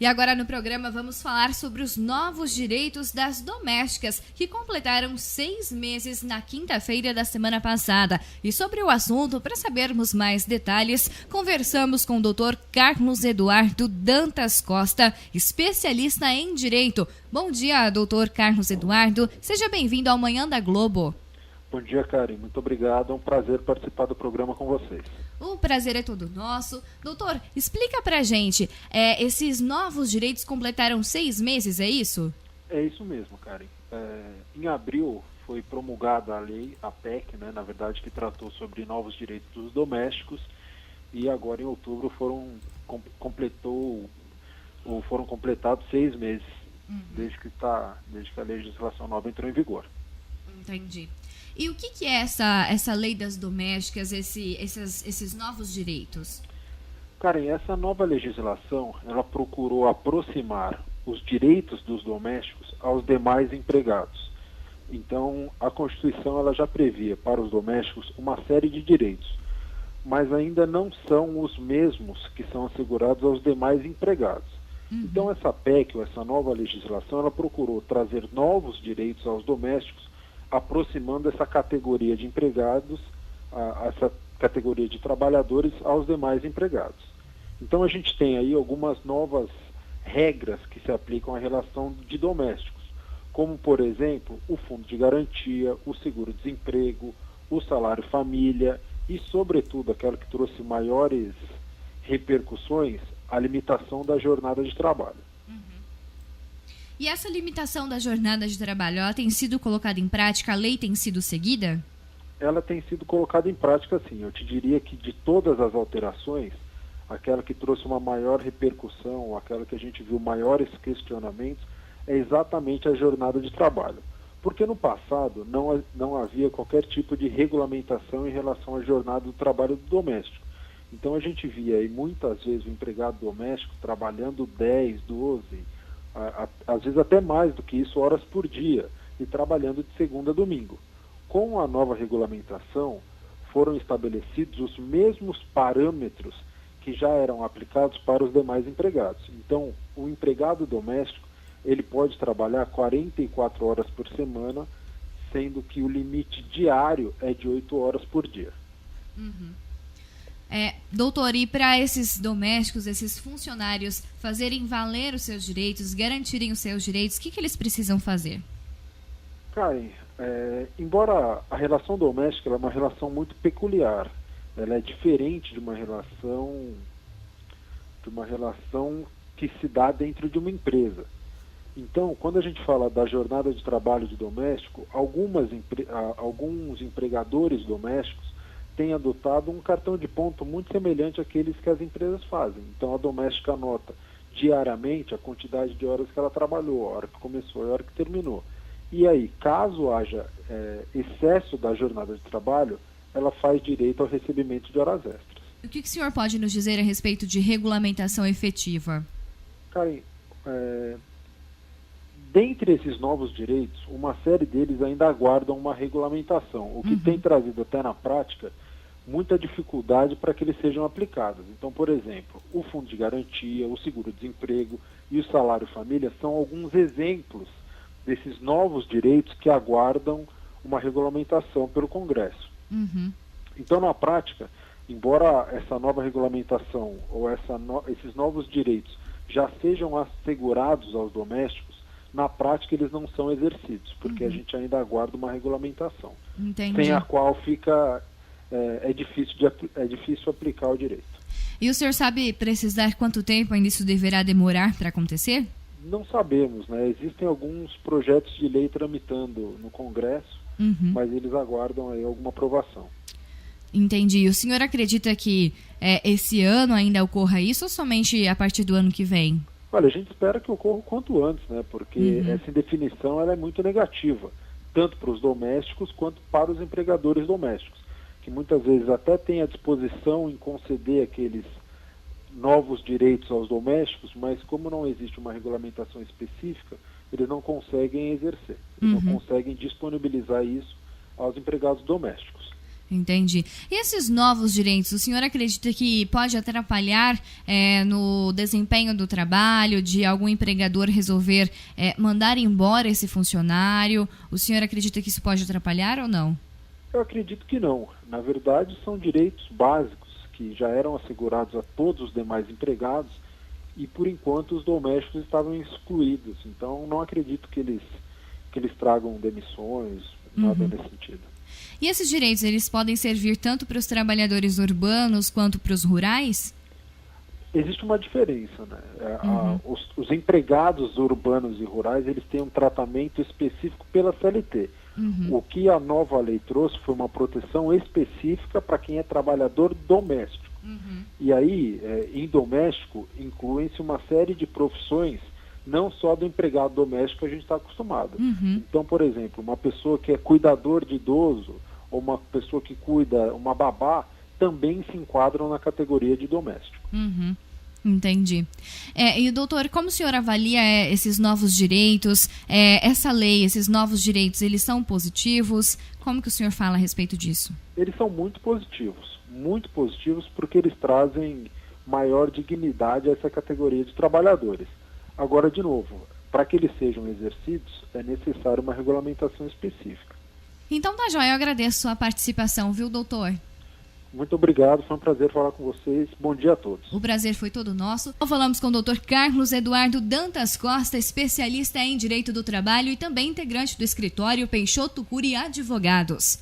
E agora no programa vamos falar sobre os novos direitos das domésticas que completaram 6 meses na quinta-feira da semana passada. E sobre o assunto, para sabermos mais detalhes, conversamos com o Dr. Carlos Eduardo Dantas Costa, especialista em direito. Bom dia, doutor Carlos Eduardo. Seja bem-vindo ao Manhã da Globo. Bom dia, Karen. Muito obrigado. É um prazer participar do programa com vocês. O prazer é todo nosso. Doutor, explica pra gente, esses novos direitos completaram 6 meses, é isso? É isso mesmo, Karen. Em abril foi promulgada a lei, a PEC, né, na verdade, que tratou sobre novos direitos dos domésticos, e agora em outubro foram completados 6 meses, desde que a legislação nova entrou em vigor. Entendi. E o que é essa lei das domésticas, esses novos direitos? Karen, essa nova legislação, ela procurou aproximar os direitos dos domésticos aos demais empregados. Então, a Constituição ela já previa para os domésticos uma série de direitos, mas ainda não são os mesmos que são assegurados aos demais empregados. Então, essa PEC, ou essa nova legislação, ela procurou trazer novos direitos aos domésticos, aproximando essa categoria de empregados, essa categoria de trabalhadores aos demais empregados. Então a gente tem aí algumas novas regras que se aplicam à relação de domésticos, como por exemplo o fundo de garantia, o seguro-desemprego, o salário família e sobretudo aquela que trouxe maiores repercussões, a limitação da jornada de trabalho. E essa limitação da jornada de trabalho, ela tem sido colocada em prática? A lei tem sido seguida? Ela tem sido colocada em prática, sim. Eu te diria que de todas as alterações, aquela que trouxe uma maior repercussão, aquela que a gente viu maiores questionamentos, é exatamente a jornada de trabalho. Porque no passado não havia qualquer tipo de regulamentação em relação à jornada do trabalho do doméstico. Então a gente via aí muitas vezes o empregado doméstico trabalhando 10, 12, às vezes até mais do que isso, horas por dia, e trabalhando de segunda a domingo. Com a nova regulamentação, foram estabelecidos os mesmos parâmetros que já eram aplicados para os demais empregados. Então, o empregado doméstico, ele pode trabalhar 44 horas por semana, sendo que o limite diário é de 8 horas por dia. Doutor, e para esses domésticos, esses funcionários fazerem valer os seus direitos, garantirem os seus direitos, o que eles precisam fazer? Karen, embora a relação doméstica ela é uma relação muito peculiar, ela é diferente de uma relação que se dá dentro de uma empresa. Então, quando a gente fala da jornada de trabalho de doméstico, alguns empregadores domésticos têm adotado um cartão de ponto muito semelhante àqueles que as empresas fazem. Então a doméstica anota diariamente a quantidade de horas que ela trabalhou, a hora que começou e a hora que terminou. E aí, caso haja excesso da jornada de trabalho, ela faz direito ao recebimento de horas extras. O que o senhor pode nos dizer a respeito de regulamentação efetiva? Karen, dentre esses novos direitos, uma série deles ainda aguardam uma regulamentação, o que tem trazido até na prática muita dificuldade para que eles sejam aplicados. Então, por exemplo, o fundo de garantia, o seguro-desemprego e o salário família são alguns exemplos desses novos direitos que aguardam uma regulamentação pelo Congresso. Então, na prática, embora essa nova regulamentação ou esses novos direitos já sejam assegurados aos domésticos, na prática eles não são exercidos, porque a gente ainda aguarda uma regulamentação. Entendi. Sem a qual é difícil aplicar o direito. E o senhor sabe precisar quanto tempo ainda isso deverá demorar para acontecer? Não sabemos, né? Existem alguns projetos de lei tramitando no Congresso, mas eles aguardam aí alguma aprovação. Entendi. E o senhor acredita que esse ano ainda ocorra isso ou somente a partir do ano que vem? Olha, a gente espera que ocorra o quanto antes, né? Porque essa indefinição ela é muito negativa, tanto para os domésticos quanto para os empregadores domésticos, que muitas vezes até têm a disposição em conceder aqueles novos direitos aos domésticos, mas como não existe uma regulamentação específica, eles não conseguem exercer, eles não conseguem disponibilizar isso aos empregados domésticos. Entendi. E esses novos direitos, o senhor acredita que pode atrapalhar no desempenho do trabalho, de algum empregador resolver mandar embora esse funcionário? O senhor acredita que isso pode atrapalhar ou não? Eu acredito que não. Na verdade, são direitos básicos que já eram assegurados a todos os demais empregados e, por enquanto, os domésticos estavam excluídos. Então, não acredito que eles tragam demissões, nada nesse sentido. E esses direitos, eles podem servir tanto para os trabalhadores urbanos quanto para os rurais? Existe uma diferença, né? Os empregados urbanos e rurais, eles têm um tratamento específico pela CLT. O que a nova lei trouxe foi uma proteção específica para quem é trabalhador doméstico. E aí, em doméstico, incluem-se uma série de profissões, não só do empregado doméstico que a gente está acostumado. Então, por exemplo, uma pessoa que é cuidador de idoso, ou uma pessoa que cuida, uma babá, também se enquadram na categoria de doméstico. Entendi. E, doutor, como o senhor avalia esses novos direitos, essa lei, esses novos direitos, eles são positivos? Como que o senhor fala a respeito disso? Eles são muito positivos porque eles trazem maior dignidade a essa categoria de trabalhadores. Agora, de novo, para que eles sejam exercidos, é necessário uma regulamentação específica. Então tá joia, eu agradeço a sua participação, viu, doutor? Muito obrigado, foi um prazer falar com vocês. Bom dia a todos. O prazer foi todo nosso. Falamos com o Dr. Carlos Eduardo Dantas Costa, especialista em Direito do Trabalho e também integrante do escritório Peixoto Curi Advogados.